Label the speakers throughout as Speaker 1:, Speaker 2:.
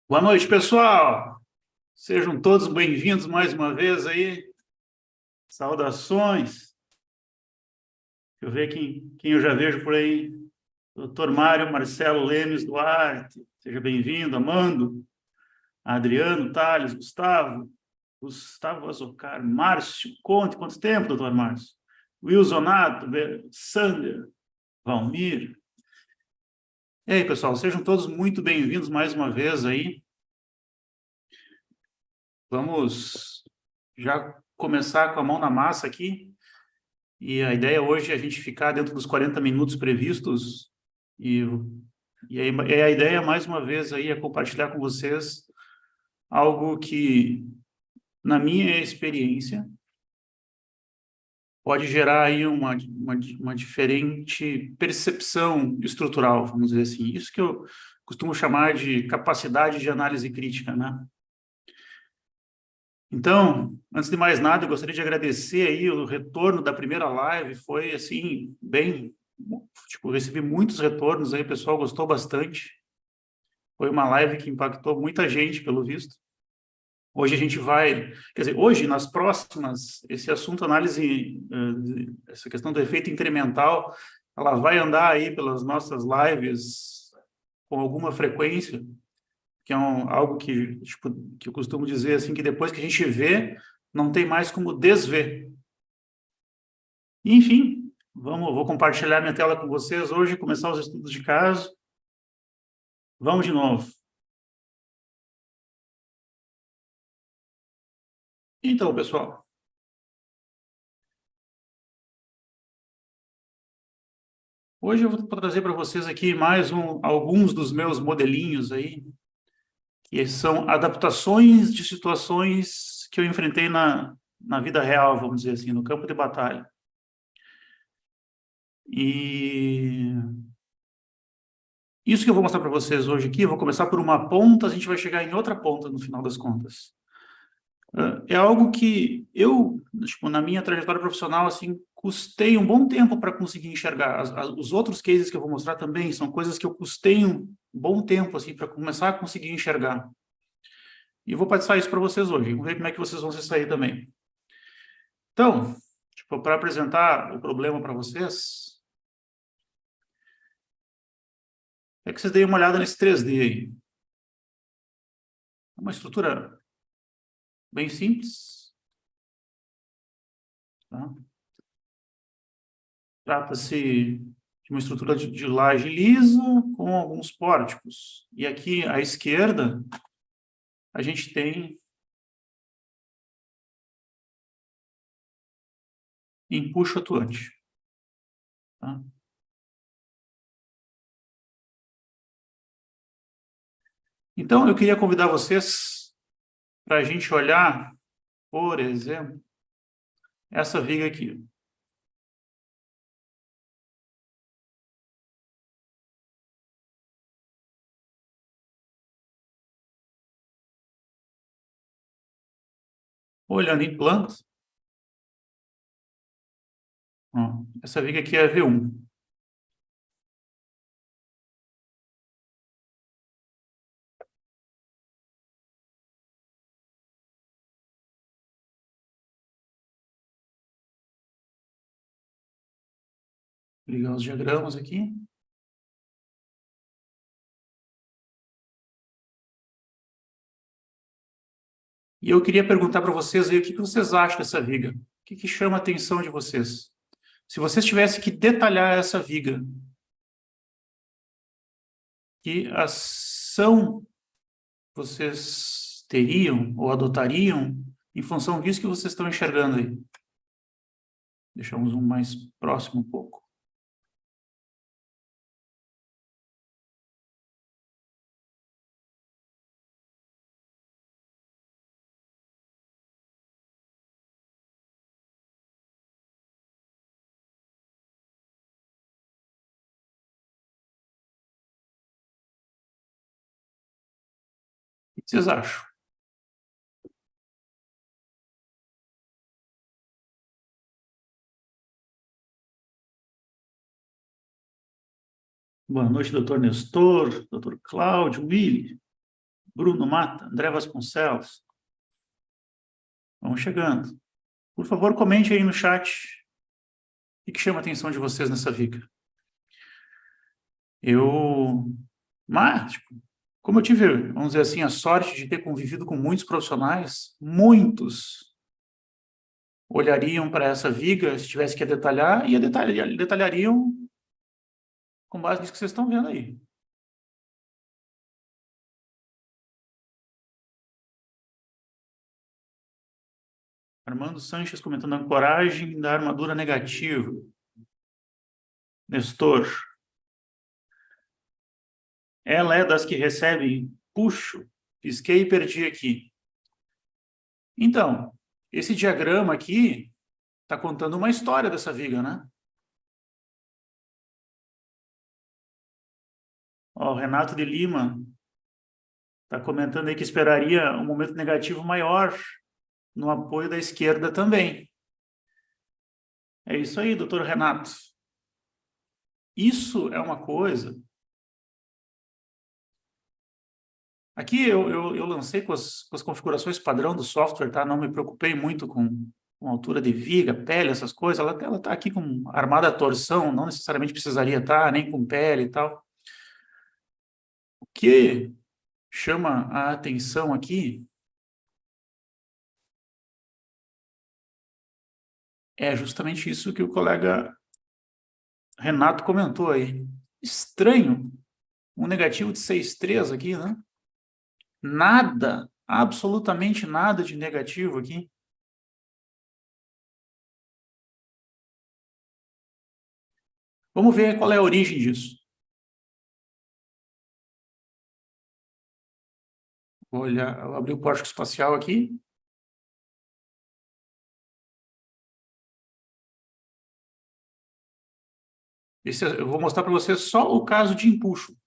Speaker 1: Boa noite, pessoal. Sejam todos bem-vindos mais uma vez aí. Saudações. Deixa eu ver quem eu já vejo por aí. Doutor Mário Marcelo Lemes Duarte. Seja bem-vindo. Amando. Adriano, Thales, Gustavo Azocar, Márcio Conte. Quanto tempo, doutor Márcio? Wilsonato, Sander, Valmir. E aí, pessoal, sejam todos muito bem-vindos mais uma vez aí. Vamos já começar com a mão na massa aqui. E a ideia hoje é a gente ficar dentro dos 40 minutos previstos. E, a ideia, mais uma vez, aí, é compartilhar com vocês algo que, na minha experiência, pode gerar aí uma diferente percepção estrutural, vamos dizer assim. Isso que eu costumo chamar de capacidade de análise crítica, né? Então, antes de mais nada, eu gostaria de agradecer aí o retorno da primeira live, foi assim, bem, tipo, recebi muitos retornos aí, o pessoal gostou bastante. Foi uma live que impactou muita gente, pelo visto. Hoje a gente vai, quer dizer, hoje, nas próximas, esse assunto, análise, essa questão do efeito incremental, ela vai andar aí pelas nossas lives com alguma frequência, que é algo que, tipo, que eu costumo dizer assim, que depois que a gente vê, não tem mais como desver. Enfim, vou compartilhar minha tela com vocês hoje, começar os estudos de caso. Vamos de novo. Então, pessoal, hoje eu vou trazer para vocês aqui mais alguns dos meus modelinhos aí, que são adaptações de situações que eu enfrentei na vida real, vamos dizer assim, no campo de batalha. E isso que eu vou mostrar para vocês hoje aqui, eu vou começar por uma ponta, a gente vai chegar em outra ponta no final das contas. É algo que eu, tipo, na minha trajetória profissional, assim, custei um bom tempo para conseguir enxergar. Os outros cases que eu vou mostrar também são coisas que eu custei um bom tempo, assim, para começar a conseguir enxergar. E eu vou passar isso para vocês hoje. Vamos ver como é que vocês vão se sair também. Então, tipo, para apresentar o problema para vocês, é que vocês deem uma olhada nesse 3D aí. É uma estrutura bem simples, tá? Trata-se de uma estrutura de laje lisa com alguns pórticos. E aqui à esquerda, a gente tem empuxo atuante. Tá? Então, eu queria convidar vocês para a gente olhar, por exemplo, essa viga aqui. Olhando em planta, ó, essa viga aqui é V1. Vou ligar os diagramas aqui. E eu queria perguntar para vocês aí o que vocês acham dessa viga? O que chama a atenção de vocês? Se vocês tivessem que detalhar essa viga, que ação vocês teriam ou adotariam em função disso que vocês estão enxergando aí? Deixamos um mais próximo um pouco. O que vocês acham? Boa noite, doutor Nestor, doutor Cláudio, Willi. Bruno Mata, André Vasconcelos. Vamos chegando. Por favor, comente aí no chat o que chama a atenção de vocês nessa viga. Mas, tipo, como eu tive, vamos dizer assim, a sorte de ter convivido com muitos profissionais, muitos olhariam para essa viga, se tivesse que detalhar, e detalhariam com base nisso que vocês estão vendo aí. Armando Sanches comentando a ancoragem da armadura negativa. Nestor. Ela é das que recebem puxo. Pisquei e perdi aqui. Então, esse diagrama aqui está contando uma história dessa viga, né? Ó, o Renato de Lima está comentando aí que esperaria um momento negativo maior no apoio da esquerda também. É isso aí, doutor Renato. Isso é uma coisa. Aqui eu lancei com as configurações padrão do software, tá? Não me preocupei muito com altura de viga, pele, essas coisas. Ela está aqui com armada à torção, não necessariamente precisaria estar, nem com pele e tal. O que chama a atenção aqui é justamente isso que o colega Renato comentou aí. Estranho, um negativo de 6,3 aqui, né? Nada, absolutamente nada de negativo aqui. Vamos ver qual é a origem disso. Vou olhar, vou abrir o pórtico espacial aqui. Eu vou mostrar para vocês só o caso de empuxo.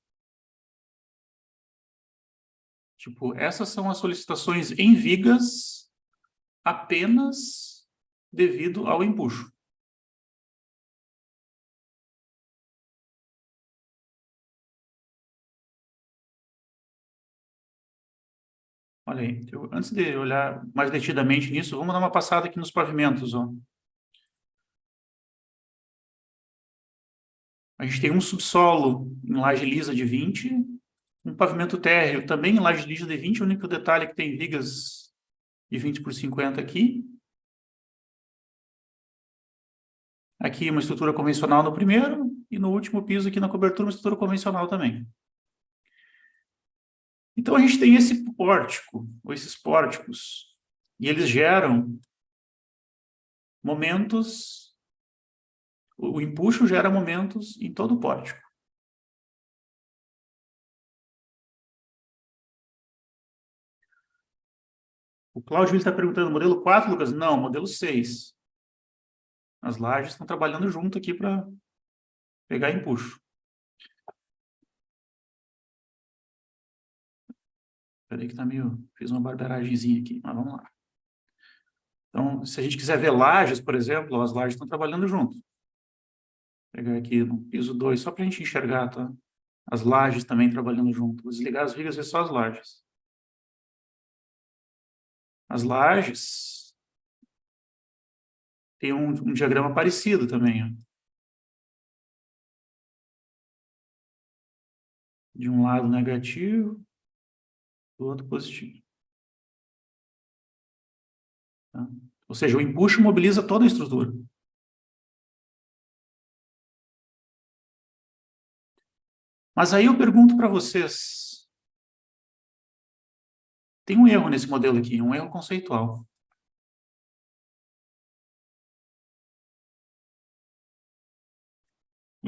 Speaker 1: Tipo, essas são as solicitações em vigas apenas devido ao empuxo. Olha aí, antes de olhar mais detidamente nisso, vamos dar uma passada aqui nos pavimentos. Ó. A gente tem um subsolo em laje lisa de 20, um pavimento térreo também em laje lisa de 20, o único detalhe é que tem vigas de 20 por 50 aqui. Aqui uma estrutura convencional no primeiro, e no último piso aqui na cobertura uma estrutura convencional também. Então a gente tem esse pórtico, ou esses pórticos, e eles geram momentos, o empuxo gera momentos em todo o pórtico. O Cláudio está perguntando, modelo 4, Lucas? Não, modelo 6. As lajes estão trabalhando junto aqui para pegar empuxo. Peraí que tá meio... Fiz uma barberagemzinha aqui, mas vamos lá. Então, se a gente quiser ver lajes, por exemplo, as lajes estão trabalhando junto. Vou pegar aqui no piso 2, só para a gente enxergar, tá? As lajes também trabalhando junto. Vou desligar as vigas e ver só as lajes. As lajes tem um diagrama parecido também, ó. De um lado negativo, do outro positivo. Tá? Ou seja, o empuxo mobiliza toda a estrutura. Mas aí eu pergunto para vocês, tem um erro nesse modelo aqui, um erro conceitual.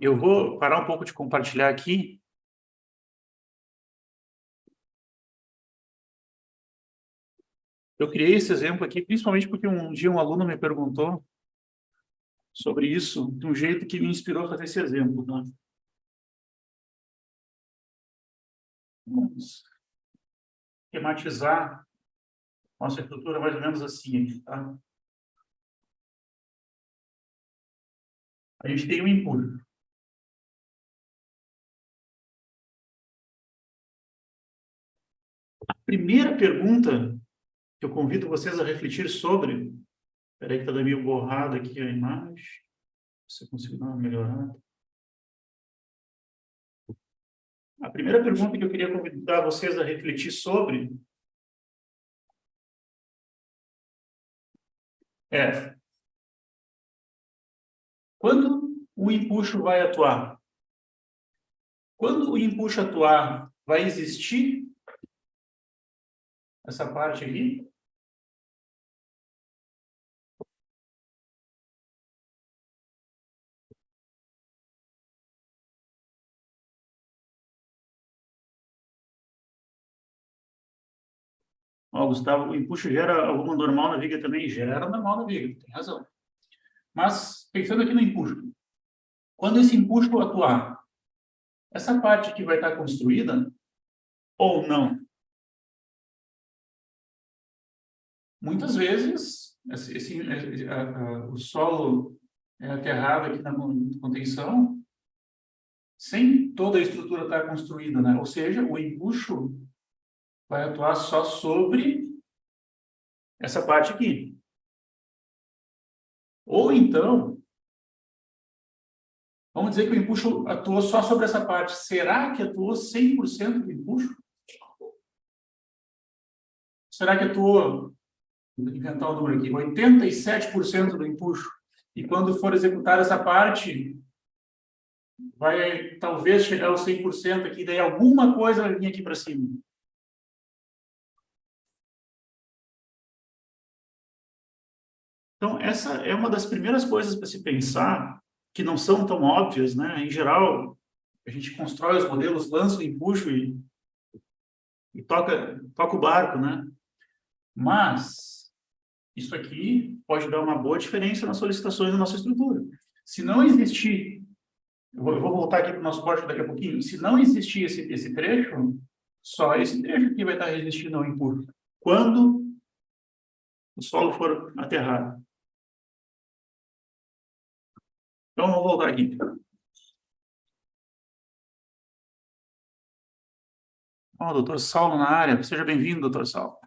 Speaker 1: Eu vou parar um pouco de compartilhar aqui. Eu criei esse exemplo aqui, principalmente porque um dia um aluno me perguntou sobre isso, de um jeito que me inspirou a fazer esse exemplo. Tá? Vamos esquematizar nossa estrutura mais ou menos assim. Aqui, tá? A gente tem um empuxo. A primeira pergunta que eu convido vocês a refletir sobre... Espera aí que está meio borrado aqui a imagem. Se eu consigo dar uma melhorada. A primeira pergunta que eu queria convidar vocês a refletir sobre é: quando o empuxo vai atuar? Quando o empuxo atuar, vai existir essa parte aqui? Ó, Gustavo, o empuxo gera alguma normal na viga também? Gera normal na viga, tem razão. Mas, pensando aqui no empuxo, quando esse empuxo atuar, essa parte aqui vai estar construída ou não? Muitas vezes, o solo é aterrado aqui na contenção, sem toda a estrutura estar construída, né? Ou seja, o empuxo vai atuar só sobre essa parte aqui. Ou então, vamos dizer que o empuxo atuou só sobre essa parte. Será que atuou 100% do empuxo? Será que atuou, vou inventar o número aqui, 87% do empuxo? E quando for executar essa parte, vai talvez chegar aos 100% aqui, daí alguma coisa vai vir aqui para cima. Então, essa é uma das primeiras coisas para se pensar, que não são tão óbvias, né? Em geral, a gente constrói os modelos, lança o empuxo e toca o barco, né? Mas isso aqui pode dar uma boa diferença nas solicitações da nossa estrutura. Se não existir, eu vou voltar aqui para o nosso código daqui a pouquinho, se não existir esse trecho, só esse trecho aqui vai estar resistindo ao empuxo. Quando o solo for aterrado. Então, vamos voltar aqui. Ó, doutor Saulo na área. Seja bem-vindo, doutor Saulo.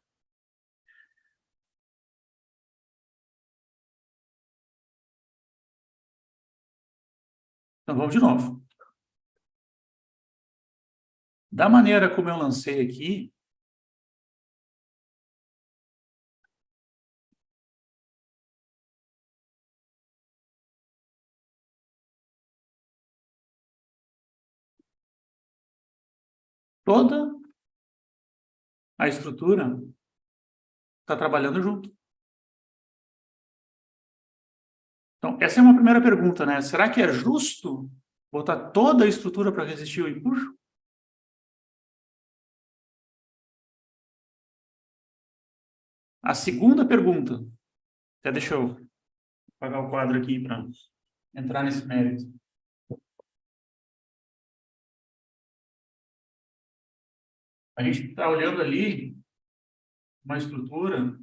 Speaker 1: Então, vamos de novo. Da maneira como eu lancei aqui, toda a estrutura está trabalhando junto. Então, essa é uma primeira pergunta, né? Será que é justo botar toda a estrutura para resistir ao empuxo? A segunda pergunta, até deixa eu apagar o quadro aqui para entrar nesse mérito. A gente está olhando ali uma estrutura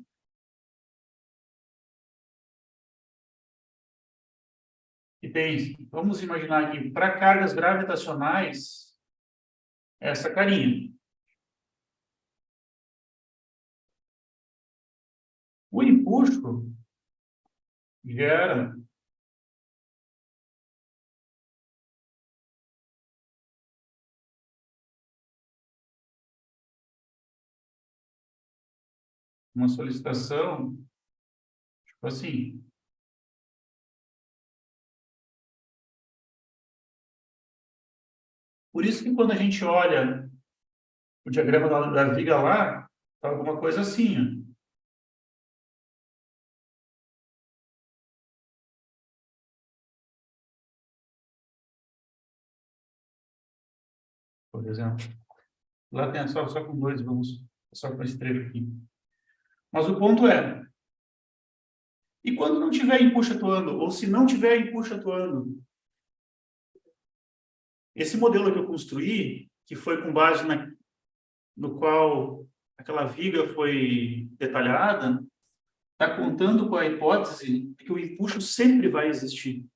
Speaker 1: que tem, vamos imaginar aqui, para cargas gravitacionais, essa carinha. O empuxo gera uma solicitação, tipo assim. Por isso que quando a gente olha o diagrama da viga lá, tá alguma coisa assim, ó. Por exemplo. Lá tem só com dois, vamos só com esse trecho aqui. Mas o ponto é, e quando não tiver empuxo atuando, ou se não tiver empuxo atuando, esse modelo que eu construí, que foi com base no qual aquela viga foi detalhada, está contando com a hipótese de que o empuxo sempre vai existir.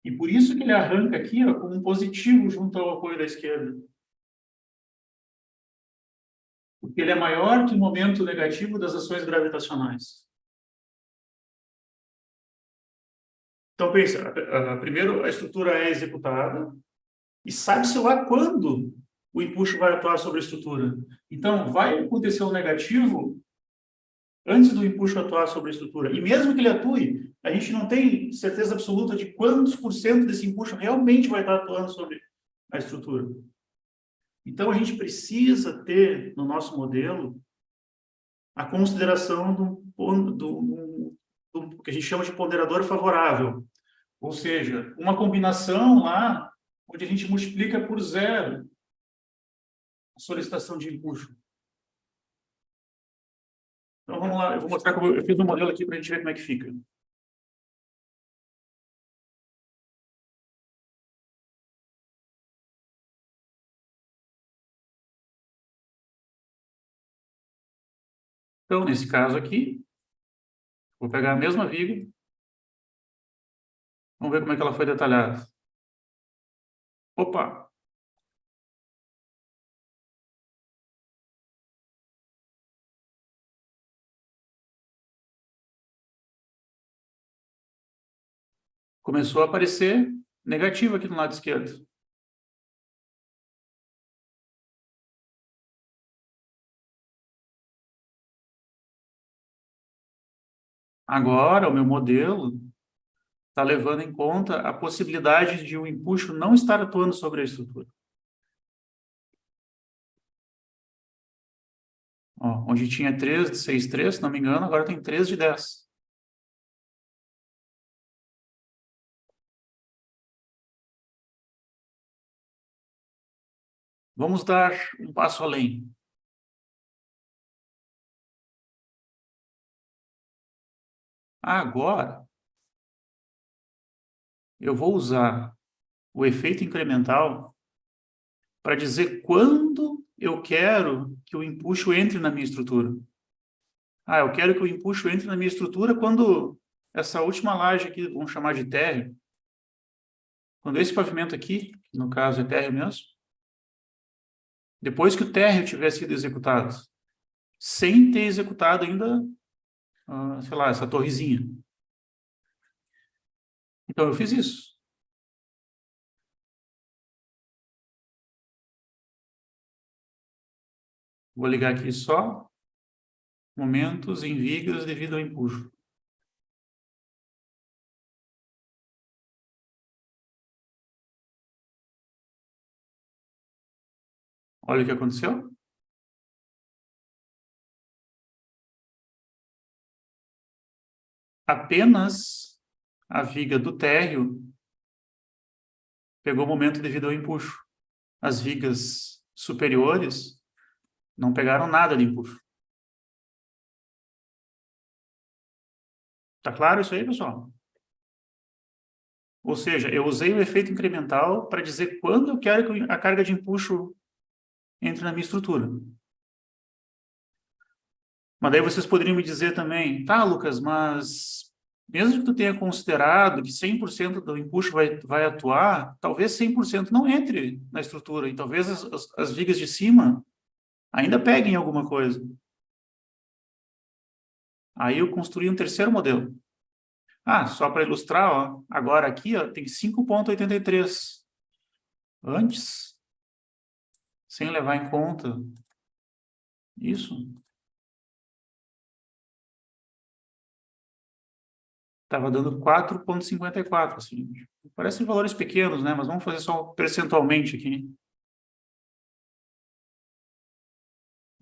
Speaker 1: E por isso que ele arranca aqui, ó, com um positivo junto ao apoio da esquerda. Porque ele é maior que o momento negativo das ações gravitacionais. Então, pensa, primeiro a estrutura é executada e sabe-se lá quando o empuxo vai atuar sobre a estrutura. Então, vai acontecer um negativo antes do empuxo atuar sobre a estrutura. E mesmo que ele atue, a gente não tem certeza absoluta de quantos por cento desse empuxo realmente vai estar atuando sobre a estrutura. Então, a gente precisa ter, no nosso modelo, a consideração do que a gente chama de ponderador favorável. Ou seja, uma combinação lá, onde a gente multiplica por zero a solicitação de empuxo. Então, vamos lá, eu vou mostrar como eu fiz um modelo aqui para a gente ver como é que fica. Então, nesse caso aqui, vou pegar a mesma viga, vamos ver como é que ela foi detalhada. Opa! Começou a aparecer negativo aqui no lado esquerdo. Agora, o meu modelo está levando em conta a possibilidade de o empuxo não estar atuando sobre a estrutura. Ó, onde tinha 3 de 6,3, se não me engano, agora tem 3 de 10. Vamos dar um passo além. Agora, eu vou usar o efeito incremental para dizer quando eu quero que o empuxo entre na minha estrutura. Ah, eu quero que o empuxo entre na minha estrutura quando essa última laje aqui, vamos chamar de térreo, quando esse pavimento aqui, que no caso é térreo mesmo, depois que o térreo tiver sido executado, sem ter executado ainda, sei lá, essa torrezinha. Então, eu fiz isso. Vou ligar aqui só momentos em vigas devido ao empuxo. Olha o que aconteceu. Apenas a viga do térreo pegou momento devido ao empuxo. As vigas superiores não pegaram nada de empuxo. Tá claro isso aí, pessoal? Ou seja, eu usei o efeito incremental para dizer quando eu quero que a carga de empuxo entre na minha estrutura. Mas daí vocês poderiam me dizer também, tá, Lucas, mas mesmo que tu tenha considerado que 100% do empuxo vai atuar, talvez 100% não entre na estrutura, e talvez as vigas de cima ainda peguem alguma coisa. Aí eu construí um terceiro modelo. Ah, só para ilustrar, ó, agora aqui ó, tem 5,83. Antes, sem levar em conta isso, estava dando 4,54, assim. Parecem valores pequenos, né? Mas vamos fazer só percentualmente aqui.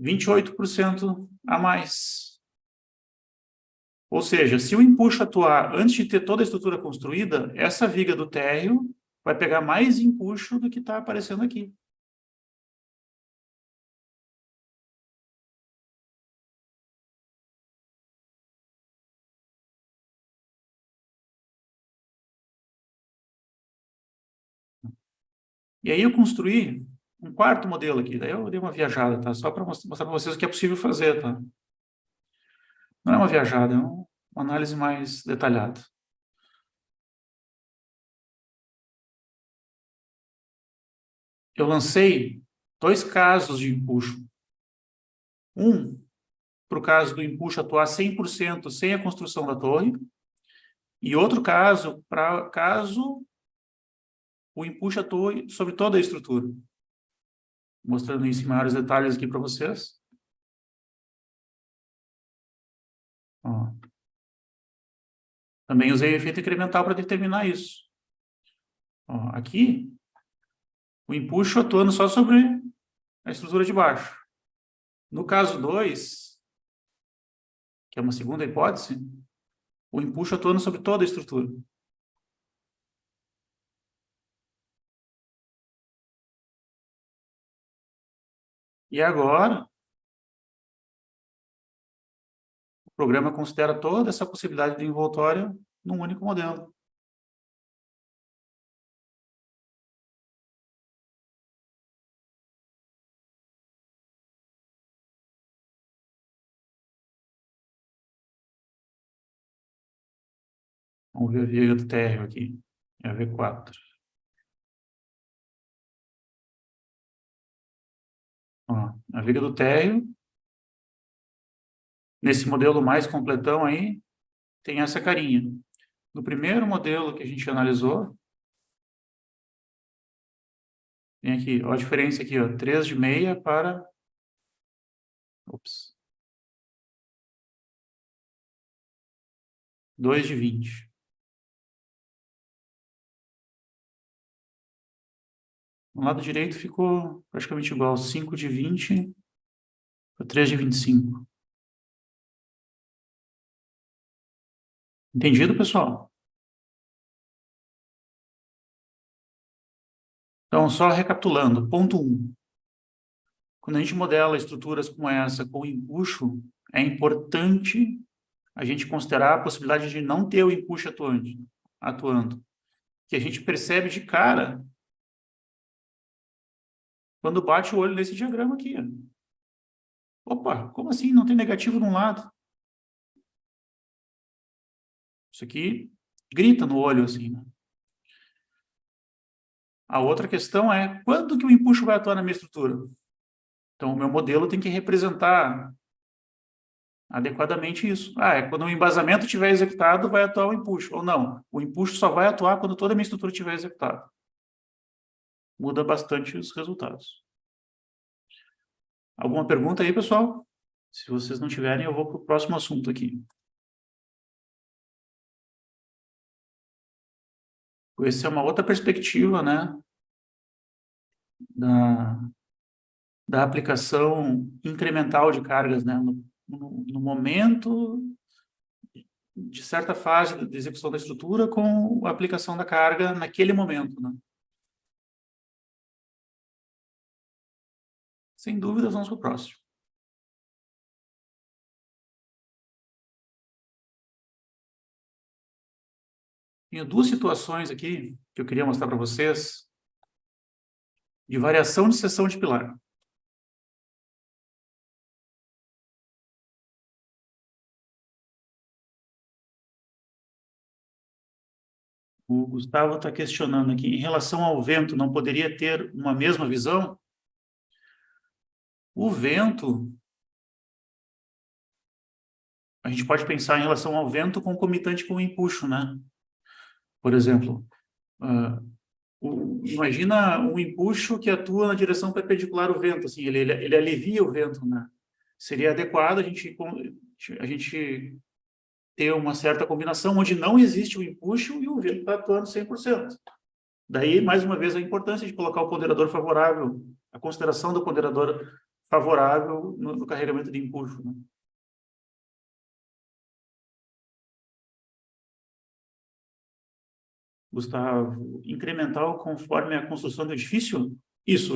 Speaker 1: 28% a mais. Ou seja, se o empuxo atuar antes de ter toda a estrutura construída, essa viga do térreo vai pegar mais empuxo do que está aparecendo aqui. E aí eu construí um quarto modelo aqui. Daí eu dei uma viajada, tá? Só para mostrar para vocês o que é possível fazer, tá? Não é uma viajada, é uma análise mais detalhada. Eu lancei 2 casos de empuxo. Um, para o caso do empuxo atuar 100% sem a construção da torre, e outro caso, para caso o empuxo atue sobre toda a estrutura. Mostrando isso em maiores detalhes aqui para vocês. Ó. Também usei o efeito incremental para determinar isso. Ó, aqui, o empuxo atuando só sobre a estrutura de baixo. No caso 2, que é uma segunda hipótese, o empuxo atuando sobre toda a estrutura. E agora, o programa considera toda essa possibilidade de envoltória num único modelo. Vamos ver a viga do térreo aqui. É a V4. Ó, a viga do térreo, nesse modelo mais completão aí, tem essa carinha. No primeiro modelo que a gente analisou, tem aqui, ó, a diferença aqui, ó, 3 de meia para... Ops. 2 de 20. No lado direito ficou praticamente igual, 5 de 20 para 3 de 25. Entendido, pessoal? Então, só recapitulando. Ponto 1. Quando a gente modela estruturas como essa com empuxo, é importante a gente considerar a possibilidade de não ter o empuxo atuando. Que a gente percebe de cara quando bate o olho nesse diagrama aqui. Opa, como assim? Não tem negativo de um lado. Isso aqui grita no olho, assim, né? A outra questão é, quando que o empuxo vai atuar na minha estrutura? Então, o meu modelo tem que representar adequadamente isso. Ah, é quando o embasamento estiver executado, vai atuar o empuxo. Ou não, o empuxo só vai atuar quando toda a minha estrutura estiver executada. Muda bastante os resultados. Alguma pergunta aí, pessoal? Se vocês não tiverem, eu vou para o próximo assunto aqui. Essa é uma outra perspectiva, né, da aplicação incremental de cargas, né, no momento de certa fase de execução da estrutura com a aplicação da carga naquele momento, né. Sem dúvidas, vamos para o próximo. Tenho duas situações aqui que eu queria mostrar para vocês de variação de seção de pilar. O Gustavo está questionando aqui, em relação ao vento, não poderia ter uma mesma visão? O vento, a gente pode pensar em relação ao vento concomitante com o empuxo, né? Por exemplo, imagina um empuxo que atua na direção perpendicular ao vento, assim, ele alivia o vento, né? Seria adequado a gente ter uma certa combinação onde não existe o empuxo e o vento está atuando 100%. Daí, mais uma vez, a importância de colocar o ponderador favorável, a consideração do ponderador favorável no carregamento de empuxo, né? Gustavo, incremental conforme a construção do edifício? Isso,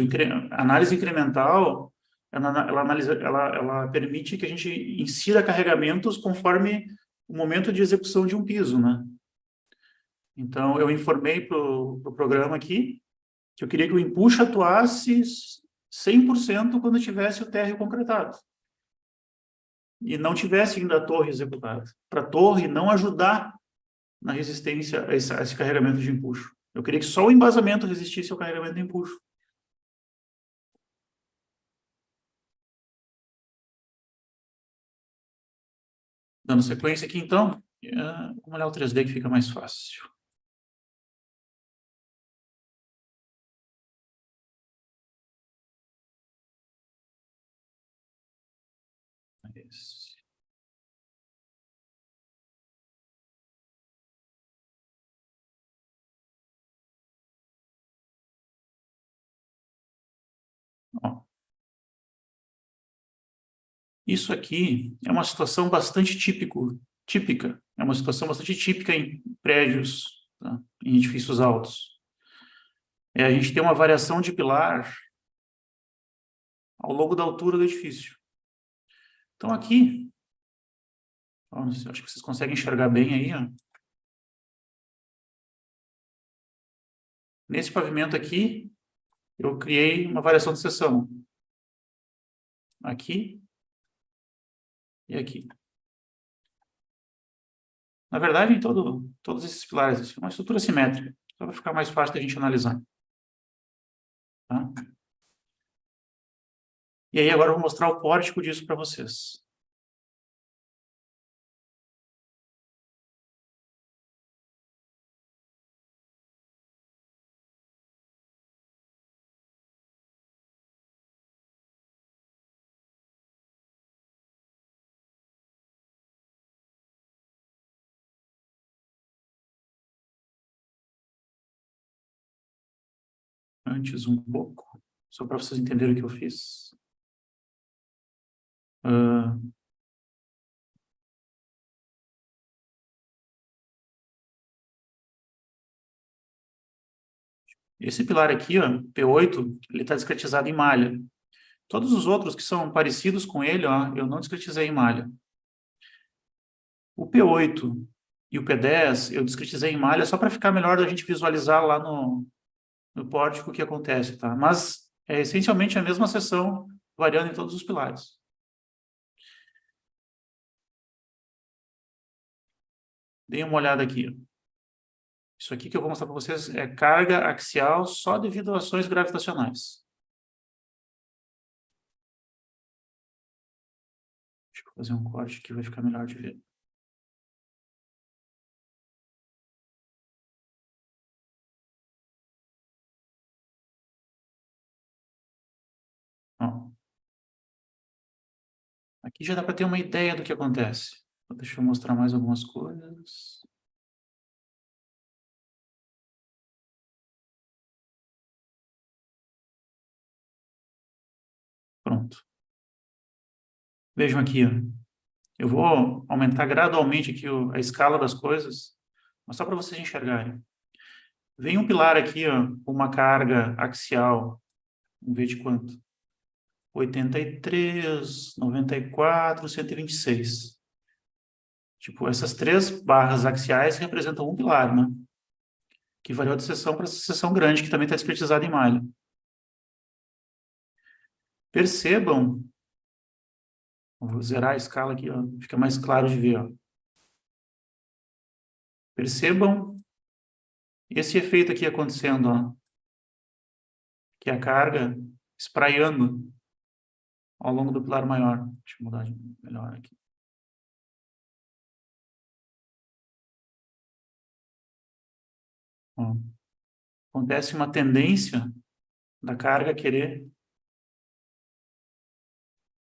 Speaker 1: análise incremental, ela permite que a gente insira carregamentos conforme o momento de execução de um piso, né? Então, eu informei para o programa aqui que eu queria que o empuxo atuasse 100% quando tivesse o térreo concretado. E não tivesse ainda a torre executada. Para a torre não ajudar na resistência a esse carregamento de empuxo. Eu queria que só o embasamento resistisse ao carregamento de empuxo. Dando sequência aqui, então, vamos olhar o 3D que fica mais fácil. Esse. Ó. Isso aqui é uma situação bastante típica. É uma situação bastante típica em prédios, tá? Em edifícios altos. A gente tem uma variação de pilar ao longo da altura do edifício. Então, aqui, ó, acho que vocês conseguem enxergar bem aí, ó. Nesse pavimento aqui, eu criei uma variação de seção. Aqui e aqui. Na verdade, em todos esses pilares, é uma estrutura simétrica, só para ficar mais fácil da gente analisar. Tá? E aí, agora eu vou mostrar o pórtico disso para vocês. Antes um pouco, só para vocês entenderem o que eu fiz. Esse pilar aqui, ó, P8, ele está discretizado em malha. Todos os outros que são parecidos com ele, ó, eu não discretizei em malha. O P8 e o P10, eu discretizei em malha só para ficar melhor da gente visualizar lá no pórtico o que acontece, tá? Mas é essencialmente a mesma seção, variando em todos os pilares. Deem uma olhada aqui. Isso aqui que eu vou mostrar para vocês é carga axial só devido a ações gravitacionais. Deixa eu fazer um corte que vai ficar melhor de ver. Ó. Aqui já dá para ter uma ideia do que acontece. Deixa eu mostrar mais algumas coisas. Pronto. Vejam aqui, ó. Eu vou aumentar gradualmente aqui a escala das coisas, mas só para vocês enxergarem. Vem um pilar aqui, ó, com uma carga axial, vamos ver de quanto? 83, 94, 126. Tipo, essas três barras axiais representam um pilar, né? Que variou de seção para essa seção grande, que também está discretizada em malha. Percebam, vou zerar a escala aqui, ó, fica mais claro de ver, ó. Percebam esse efeito aqui acontecendo, ó, que é a carga espraiando ao longo do pilar maior. Deixa eu mudar melhor aqui. Ó, acontece uma tendência da carga querer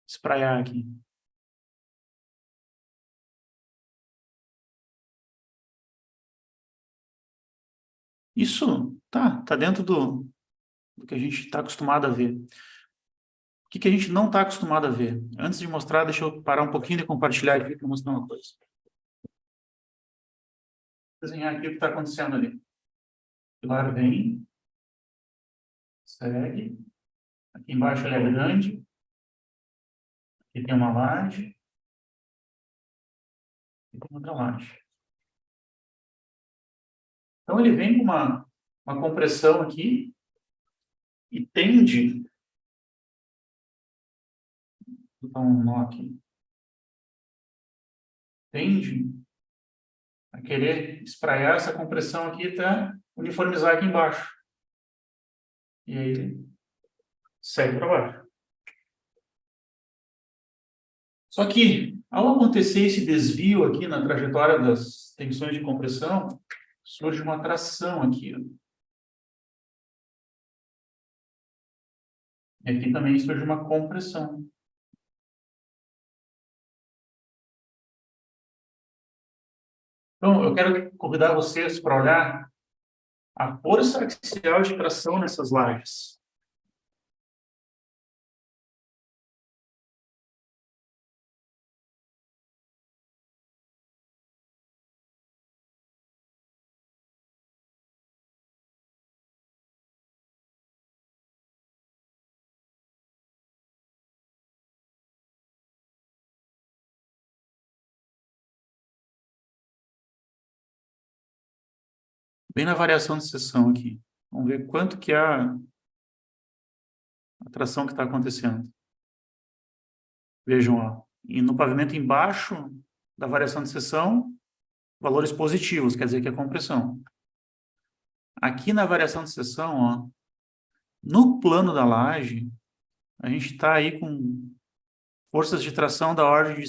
Speaker 1: espraiar aqui. Isso tá dentro do que a gente está acostumado a ver. O que a gente não está acostumado a ver? Antes de mostrar, deixa eu parar um pouquinho e compartilhar aqui para mostrar uma coisa. Vou desenhar aqui o que está acontecendo ali. O pilar vem, segue. Aqui embaixo ele é grande. Aqui tem uma laje. E tem outra laje. Então, ele vem com uma compressão aqui e tende... Vou botar um nó aqui. Tende a querer espraiar essa compressão aqui até uniformizar aqui embaixo. E aí ele segue para baixo. Só que Ao acontecer esse desvio aqui na trajetória das tensões de compressão, surge uma tração aqui, ó. E aqui também surge uma compressão. Então, eu quero convidar vocês para olhar a força axial de tração nessas lajes. Bem na variação de seção aqui. Vamos ver quanto que é a tração que está acontecendo. Vejam, ó, e no pavimento embaixo da variação de seção, valores positivos, quer dizer que é compressão. Aqui na variação de seção, ó, no plano da laje, a gente está aí com forças de tração da ordem de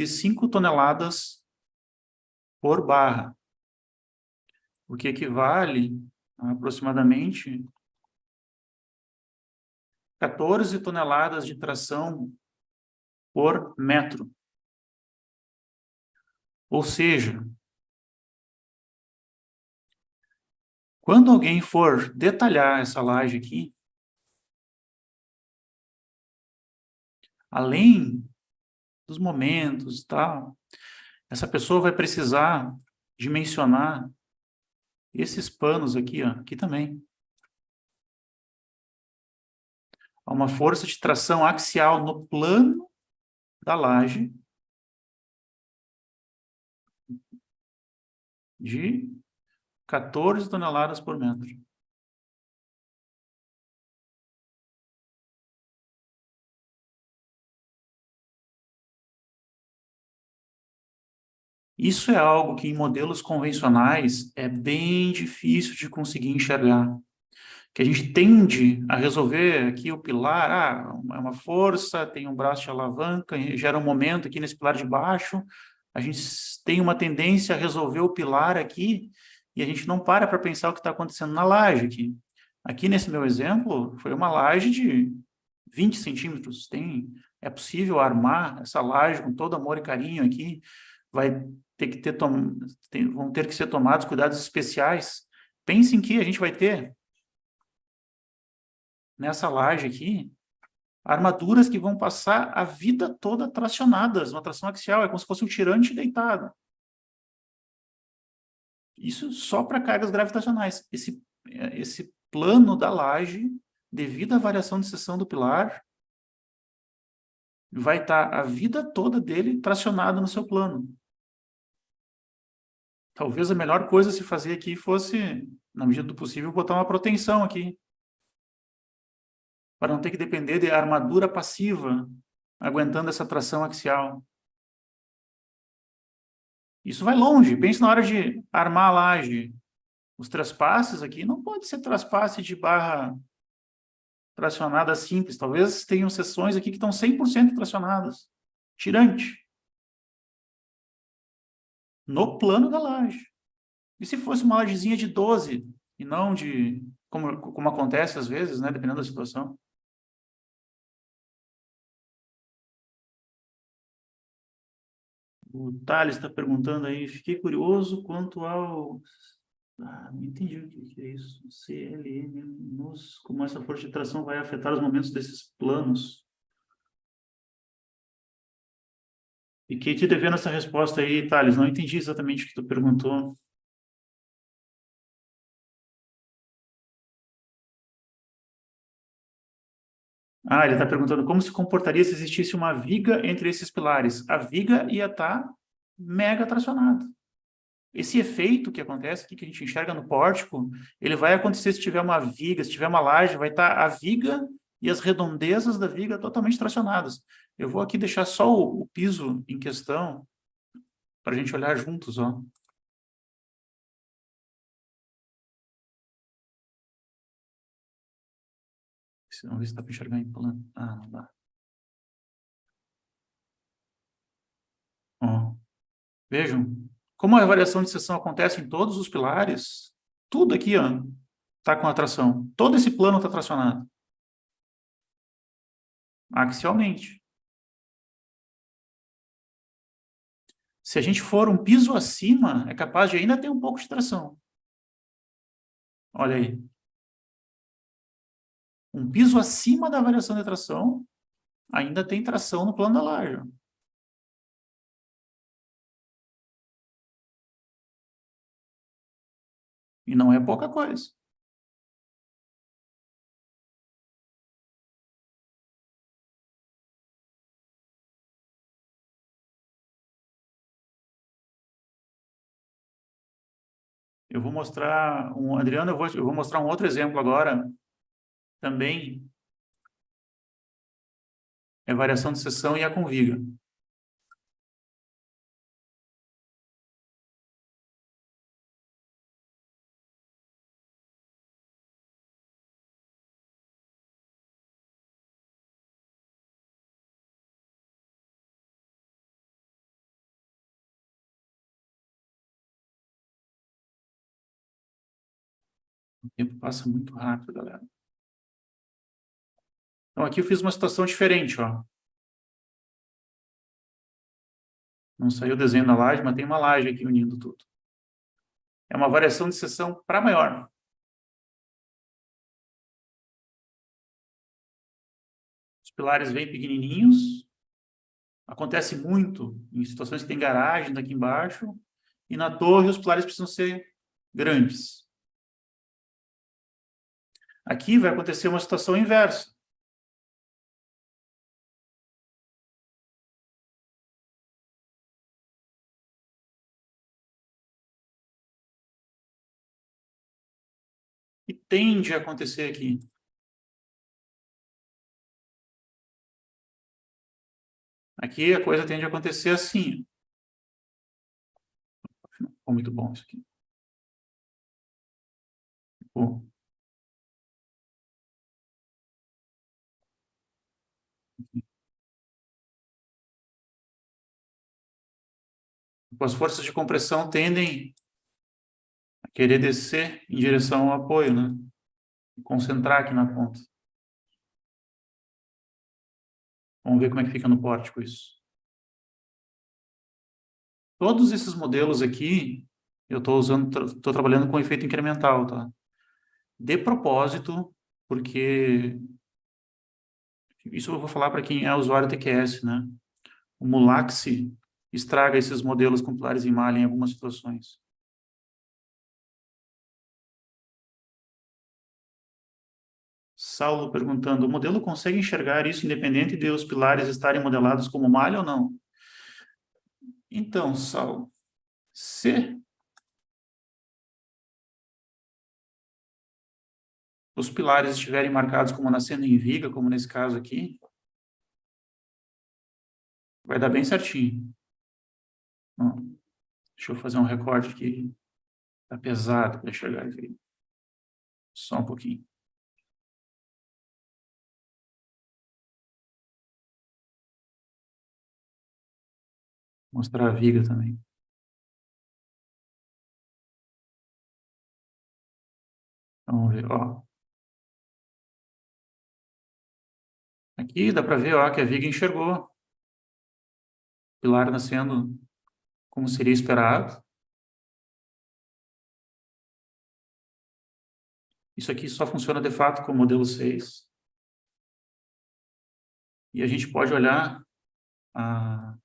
Speaker 1: 5 toneladas por barra, o que equivale a aproximadamente 14 toneladas de tração por metro. Ou seja, quando alguém for detalhar essa laje aqui, além dos momentos e tal, essa pessoa vai precisar dimensionar esses panos aqui, ó, aqui também. Há uma força de tração axial no plano da laje de 14 toneladas por metro. Isso é algo que em modelos convencionais é bem difícil de conseguir enxergar. Que a gente tende a resolver aqui o pilar, é uma força, tem um braço de alavanca, gera um momento aqui nesse pilar de baixo, a gente tem uma tendência a resolver o pilar aqui e a gente não para pensar o que está acontecendo na laje aqui. Aqui nesse meu exemplo, foi uma laje de 20 centímetros. É possível armar essa laje com todo amor e carinho aqui, vai ter que vão ter que ser tomados cuidados especiais. Pensem que a gente vai ter nessa laje aqui, armaduras que vão passar a vida toda tracionadas, uma tração axial, é como se fosse um tirante deitado. Isso só para cargas gravitacionais. Esse plano da laje, devido à variação de seção do pilar, vai estar a vida toda dele tracionado no seu plano. Talvez a melhor coisa a se fazer aqui fosse, na medida do possível, botar uma proteção aqui, para não ter que depender de armadura passiva, aguentando essa tração axial. Isso vai longe. Pense na hora de armar a laje. Os traspasses aqui não pode ser traspasse de barra tracionada simples. Talvez tenham seções aqui que estão 100% tracionadas. Tirante. No plano da laje. E se fosse uma lajezinha de 12 e não de... Como acontece às vezes, né? Dependendo da situação. O Thales está perguntando aí, fiquei curioso quanto ao... não entendi o que é isso. CLM, como essa força de tração vai afetar os momentos desses planos. Fiquei te devendo essa resposta aí, Thales. Não entendi exatamente o que tu perguntou. Ele está perguntando como se comportaria se existisse uma viga entre esses pilares. A viga ia estar mega tracionada. Esse efeito que acontece aqui, que a gente enxerga no pórtico, ele vai acontecer se tiver uma viga, se tiver uma laje, vai estar a viga e as redondezas da viga totalmente tracionadas. Eu vou aqui deixar só o piso em questão para a gente olhar juntos, ó. Vamos ver se dá para enxergar em plano. Não dá. Vejam, como a variação de seção acontece em todos os pilares, tudo aqui, ó, está com atração. Todo esse plano está tracionado. Axialmente. Se a gente for um piso acima, é capaz de ainda ter um pouco de tração. Olha aí. Um piso acima da variação de tração, ainda tem tração no plano da laje. E não é pouca coisa. Eu vou mostrar, Adriano, eu vou mostrar um outro exemplo agora, também é variação de seção e a conviga. O tempo passa muito rápido, galera. Então, aqui eu fiz uma situação diferente, ó. Não saiu o desenho da laje, mas tem uma laje aqui unindo tudo. É uma variação de seção para maior. Os pilares vêm pequenininhos. Acontece muito em situações que tem garagem daqui embaixo. E na torre os pilares precisam ser grandes. Aqui vai acontecer uma situação inversa. E tende a acontecer aqui. Aqui a coisa tende a acontecer assim. Ficou muito bom isso aqui. Ficou. As forças de compressão tendem a querer descer em direção ao apoio, né? E concentrar aqui na ponta. Vamos ver como é que fica no pórtico isso. Todos esses modelos aqui, eu estou usando, estou trabalhando com efeito incremental, tá? De propósito, porque isso eu vou falar para quem é usuário TQS, né? O Mulaxi estraga esses modelos com pilares em malha em algumas situações. Saulo perguntando, o modelo consegue enxergar isso independente de os pilares estarem modelados como malha ou não? Então, Saulo, se os pilares estiverem marcados como nascendo em viga, como nesse caso aqui, vai dar bem certinho. Ó, deixa eu fazer um recorte aqui. Tá pesado para enxergar aqui. Só um pouquinho. Mostrar a viga também. Vamos ver, ó. Aqui dá para ver, ó, que a viga enxergou. Pilar nascendo como seria esperado. Isso aqui só funciona de fato com o modelo 6. E a gente pode olhar a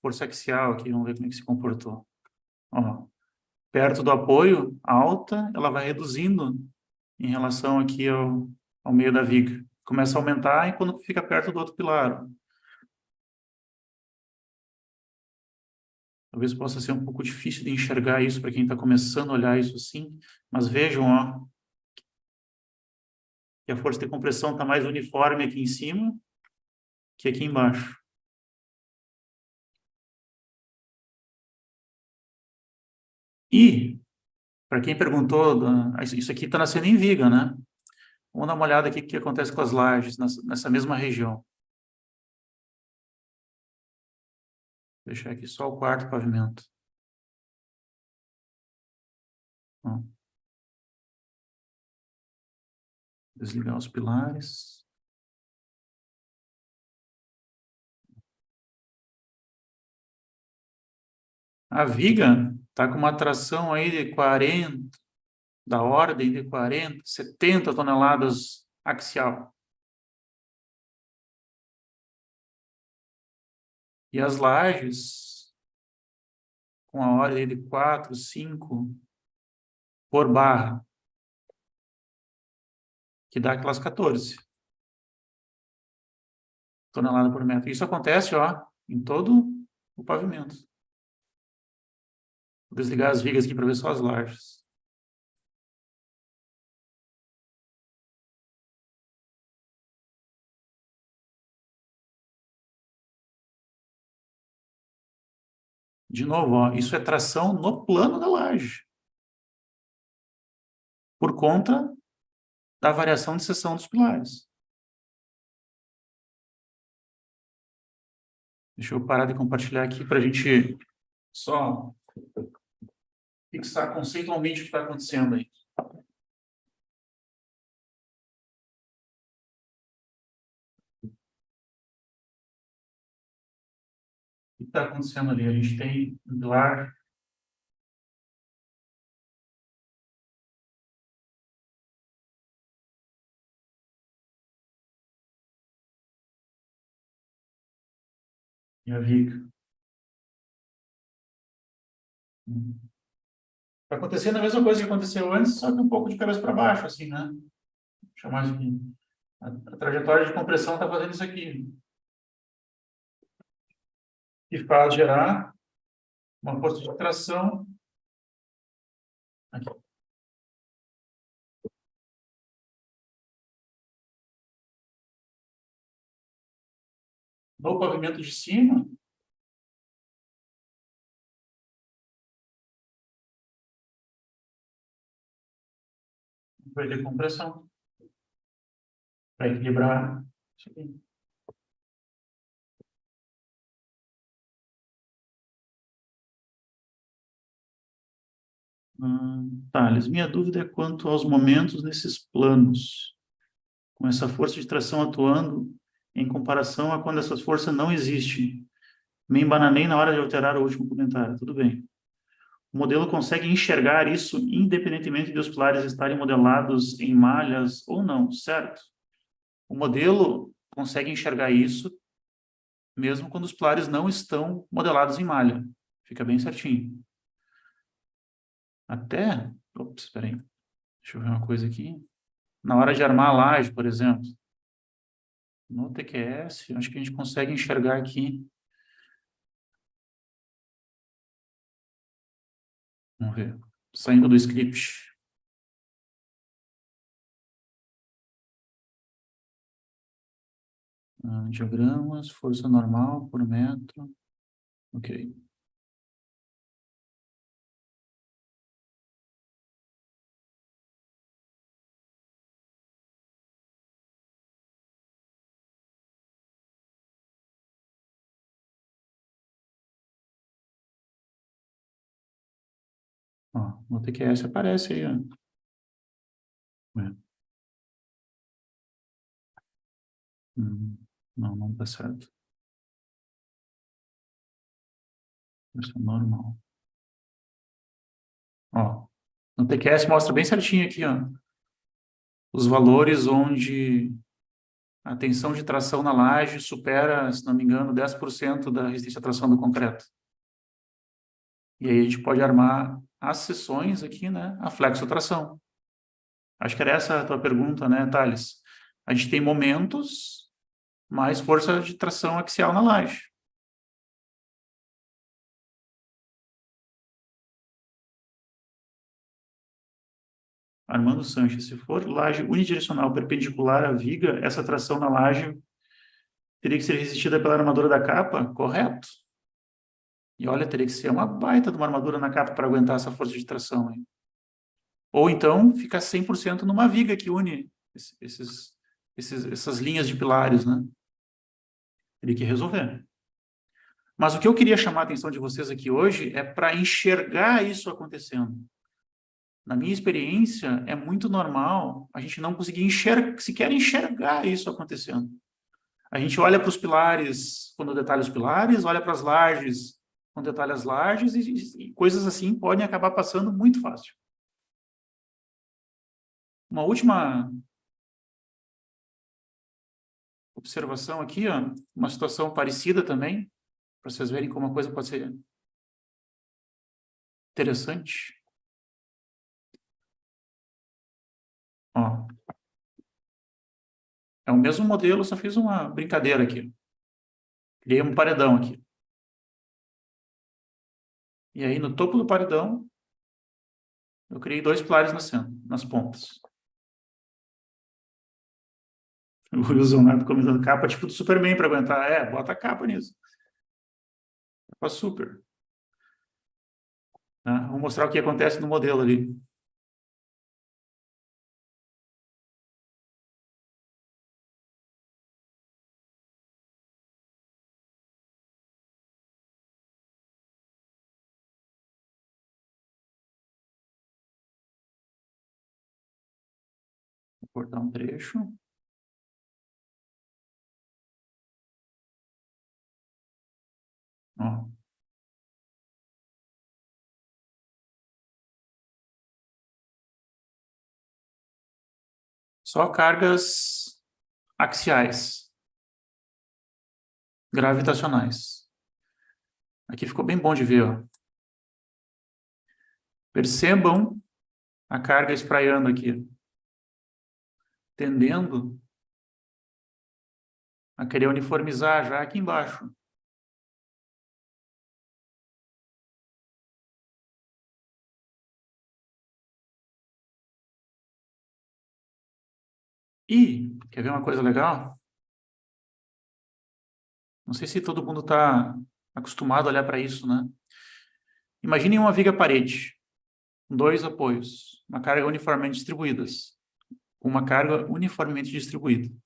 Speaker 1: força axial aqui, vamos ver como é que se comportou. Ó, perto do apoio, alta, ela vai reduzindo em relação aqui ao meio da viga. Começa a aumentar e quando fica perto do outro pilar. Talvez possa ser um pouco difícil de enxergar isso para quem está começando a olhar isso assim, mas vejam, ó, que a força de compressão está mais uniforme aqui em cima que aqui embaixo. E, para quem perguntou, isso aqui está nascendo em viga, né? Vamos dar uma olhada aqui o que acontece com as lajes nessa mesma região. deixar aqui só o quarto pavimento. Ó. Desligar os pilares. A viga está com uma tração aí de 40, da ordem de 40, 70 toneladas axial. E as lajes, com a ordem de 4, 5 por barra, que dá aquelas 14 toneladas por metro. Isso acontece, ó, em todo o pavimento. Vou desligar as vigas aqui para ver só as lajes. De novo, ó, isso é tração no plano da laje. Por conta da variação de seção dos pilares. Deixa eu parar de compartilhar aqui para a gente só fixar conceitualmente o que está acontecendo aí. O que está acontecendo ali? A gente tem um pilar. E a viga. Está acontecendo a mesma coisa que aconteceu antes, só que um pouco de cabeça para baixo, assim, né? Vou chamar isso aqui. A trajetória de compressão está fazendo isso aqui. E faz gerar uma força de tração aqui. No pavimento de cima, vai ter compressão. Para equilibrar isso aqui. Thales, minha dúvida é quanto aos momentos nesses planos, com essa força de tração atuando em comparação a quando essa força não existe. Me embananei na hora de alterar o último comentário. Tudo bem. O modelo consegue enxergar isso independentemente de os pilares estarem modelados em malhas ou não, certo? O modelo consegue enxergar isso mesmo quando os pilares não estão modelados em malha. Fica bem certinho. Até... Ops, espera aí. Deixa eu ver uma coisa aqui. Na hora de armar a laje, por exemplo, no TQS, acho que a gente consegue enxergar aqui. Vamos ver. Saindo do script. Diagramas, força normal por metro. Ok. Ó, no TQS aparece aí, ó. Não, não tá certo. Força normal. Ó, no TQS mostra bem certinho aqui, ó, os valores onde a tensão de tração na laje supera, se não me engano, 10% da resistência à tração do concreto. E aí a gente pode armar as seções aqui, né, a flexotração. Acho que era essa a tua pergunta, né, Thales? A gente tem momentos mais força de tração axial na laje. Armando Sanches, se for laje unidirecional perpendicular à viga, essa tração na laje teria que ser resistida pela armadura da capa? Correto. E olha, teria que ser uma baita de uma armadura na capa para aguentar essa força de tração. Hein? Ou então, ficar 100% numa viga que une essas linhas de pilares, né? Teria que resolver. Mas o que eu queria chamar a atenção de vocês aqui hoje é para enxergar isso acontecendo. Na minha experiência, é muito normal a gente não conseguir sequer enxergar isso acontecendo. A gente olha para os pilares quando detalha os pilares, olha para as lajes quando detalha as lajes, e coisas assim podem acabar passando muito fácil. Uma última observação aqui, ó, uma situação parecida também, para vocês verem como a coisa pode ser interessante. Ó, é o mesmo modelo, só fiz uma brincadeira aqui. Criei um paredão aqui. E aí, no topo do paredão, eu criei 2 pilares nas pontas. O Leonardo comentando capa tipo do Superman para aguentar. É, bota a capa nisso. Capa super. Né? Vou mostrar o que acontece no modelo ali. Vou cortar um trecho. Ó. Só cargas axiais, gravitacionais. Aqui ficou bem bom de ver, ó. Percebam a carga espraiando aqui, tendendo a querer uniformizar já aqui embaixo. E, quer ver uma coisa legal? Não sei se todo mundo está acostumado a olhar para isso, né? Imaginem uma viga-parede, com 2 apoios, uma carga uniformemente distribuídas, uma carga uniformemente distribuída.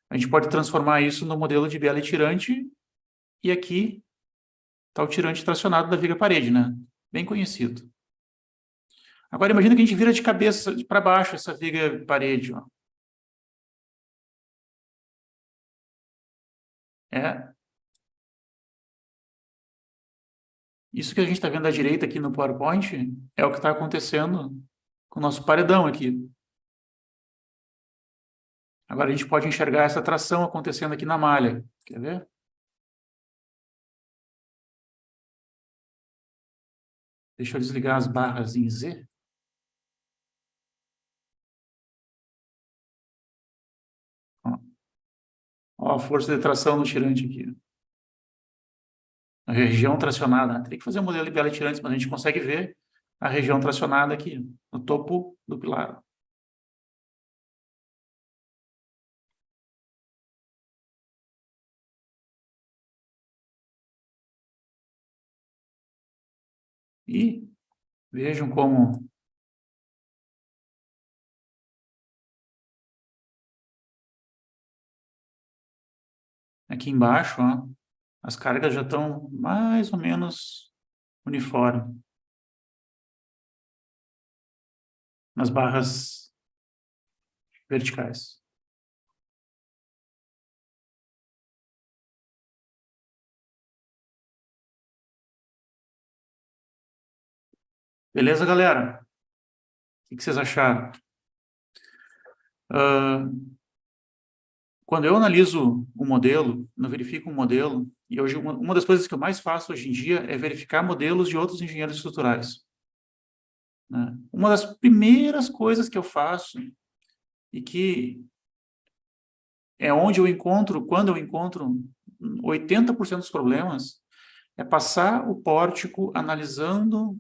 Speaker 1: A gente pode transformar isso no modelo de biela tirante, e aqui está o tirante tracionado da viga-parede, né? Bem conhecido. Agora, imagina que a gente vira de cabeça para baixo essa viga-parede, ó. Isso que a gente está vendo à direita aqui no PowerPoint é o que está acontecendo com o nosso paredão aqui. Agora a gente pode enxergar essa tração acontecendo aqui na malha. Quer ver? Deixa eu desligar as barras em Z. Ó a força de tração no tirante aqui. A região tracionada. Teria que fazer um modelo de biela tirantes, mas a gente consegue ver a região tracionada aqui, no topo do pilar. E vejam como aqui embaixo, ó, as cargas já estão mais ou menos uniformes nas barras verticais. Beleza, galera? O que vocês acharam? Quando eu analiso um modelo, eu verifico um modelo, e hoje uma das coisas que eu mais faço hoje em dia é verificar modelos de outros engenheiros estruturais. Né? Uma das primeiras coisas que eu faço, e que é onde eu encontro, quando eu encontro 80% dos problemas, é passar o pórtico analisando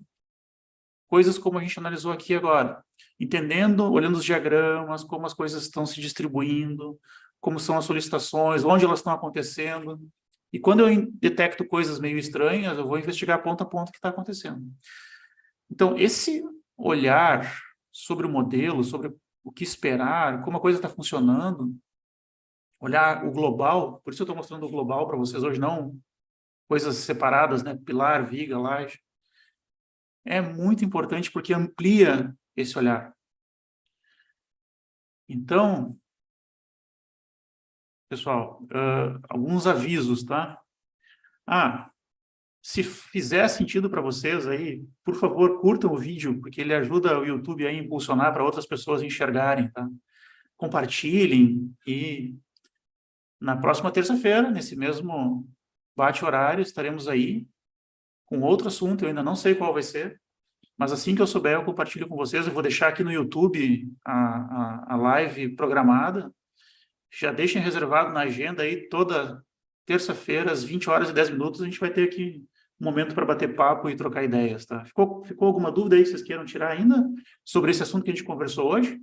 Speaker 1: coisas como a gente analisou aqui agora, entendendo, olhando os diagramas, como as coisas estão se distribuindo, como são as solicitações, onde elas estão acontecendo. E quando eu detecto coisas meio estranhas, eu vou investigar ponto a ponto o que está acontecendo. Então, esse olhar sobre o modelo, sobre o que esperar, como a coisa está funcionando, olhar o global, por isso eu estou mostrando o global para vocês hoje, não coisas separadas, né? Pilar, viga, laje. É muito importante porque amplia esse olhar. Então, pessoal, alguns avisos, tá? Se fizer sentido para vocês aí, por favor, curtam o vídeo, porque ele ajuda o YouTube a impulsionar para outras pessoas enxergarem, tá? Compartilhem e na próxima terça-feira, nesse mesmo bate-horário, estaremos aí com outro assunto, eu ainda não sei qual vai ser, mas assim que eu souber, eu compartilho com vocês. Eu vou deixar aqui no YouTube a live programada. Já deixem reservado na agenda aí toda terça-feira, às 20 horas e 10 minutos, a gente vai ter aqui um momento para bater papo e trocar ideias, tá? Ficou alguma dúvida aí que vocês queiram tirar ainda sobre esse assunto que a gente conversou hoje?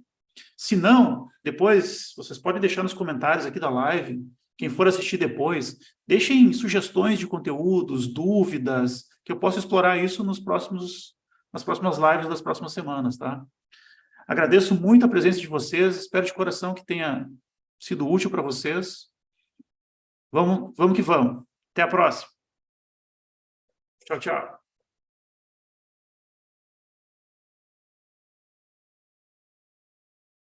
Speaker 1: Se não, depois vocês podem deixar nos comentários aqui da live, quem for assistir depois, deixem sugestões de conteúdos, dúvidas, que eu possa explorar isso nas próximas lives das próximas semanas, tá? Agradeço muito a presença de vocês, espero de coração que tenha sido útil para vocês. Vamos que vamos. Até a próxima. Tchau, tchau.